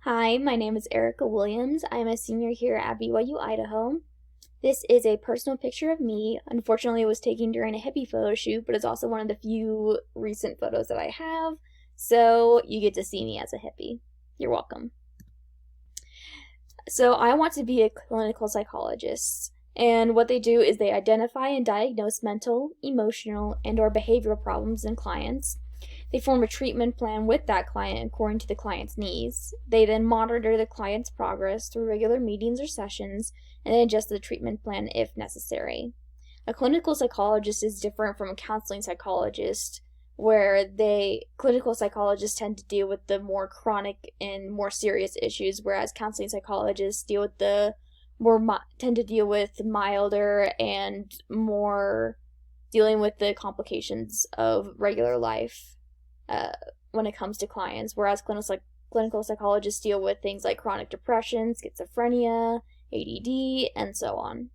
Hi, my name is Erica Williams. I'm a senior here at BYU, Idaho. This is a personal picture of me. Unfortunately, it was taken during a hippie photo shoot, but it's also one of the few recent photos that I have, so you get to see me as a hippie. You're welcome. So I want to be a clinical psychologist, and what they do is they identify and diagnose mental, emotional, and/or behavioral problems in clients. They form a treatment plan with that client according to the client's needs. They then monitor the client's progress through regular meetings or sessions and then adjust the treatment plan if necessary. A clinical psychologist is different from a counseling psychologist, where clinical psychologists tend to deal with the more chronic and more serious issues, whereas counseling psychologists tend to deal with milder and more dealing with the complications of regular life when it comes to clients, whereas clinical psychologists deal with things like chronic depression, schizophrenia, ADD, and so on.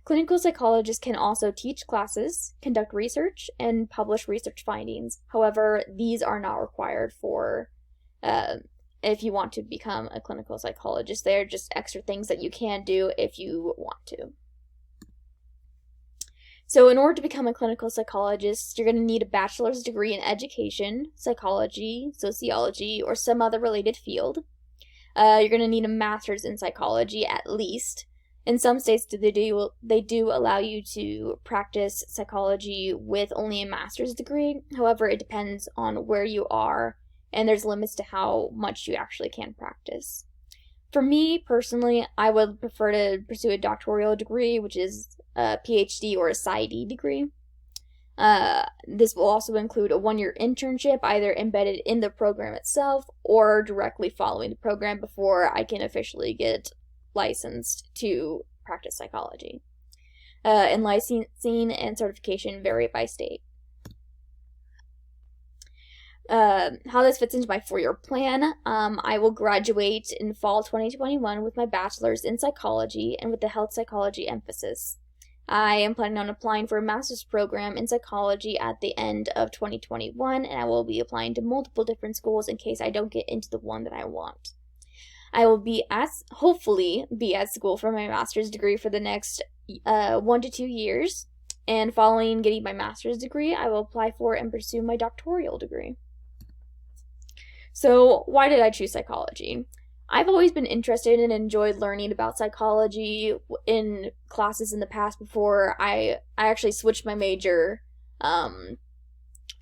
Clinical psychologists can also teach classes, conduct research, and publish research findings. However, these are not required for if you want to become a clinical psychologist. They're just extra things that you can do if you want to. So in order to become a clinical psychologist, you're going to need a bachelor's degree in education, psychology, sociology, or some other related field. You're going to need a master's in psychology at least. In some states, they do allow you to practice psychology with only a master's degree. However, it depends on where you are, and there's limits to how much you actually can practice. For me, personally, I would prefer to pursue a doctoral degree, which is a PhD or a PsyD degree. This will also include a 1-year internship, either embedded in the program itself or directly following the program before I can officially get licensed to practice psychology. And licensing and certification vary by state. How this fits into my 4-year plan, I will graduate in fall 2021 with my bachelor's in psychology and with the health psychology emphasis. I am planning on applying for a master's program in psychology at the end of 2021, and I will be applying to multiple different schools in case I don't get into the one that I want. I will hopefully be at school for my master's degree for the next 1 to 2 years, and following getting my master's degree, I will apply for and pursue my doctoral degree. So why did I choose psychology? I've always been interested and enjoyed learning about psychology in classes in the past before I actually switched my major at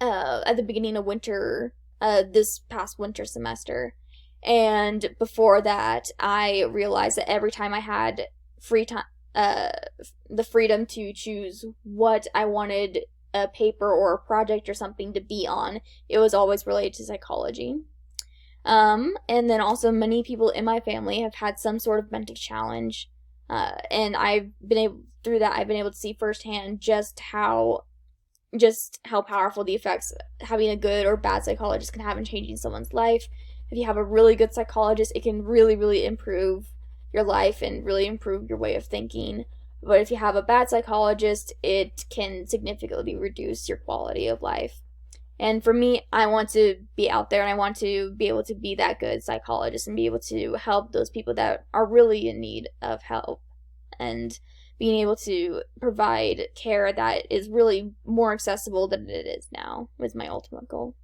the beginning of winter, this past winter semester. And before that, I realized that every time I had free time, the freedom to choose what I wanted a paper or a project or something to be on, it was always related to psychology. And then also many people in my family have had some sort of mental challenge, and I've been able to see firsthand just how powerful the effects having a good or bad psychologist can have in changing someone's life. If you have a really good psychologist, it can really, really improve your life and really improve your way of thinking. But if you have a bad psychologist, it can significantly reduce your quality of life. And for me, I want to be out there and I want to be able to be that good psychologist and be able to help those people that are really in need of help, and being able to provide care that is really more accessible than it is now is my ultimate goal.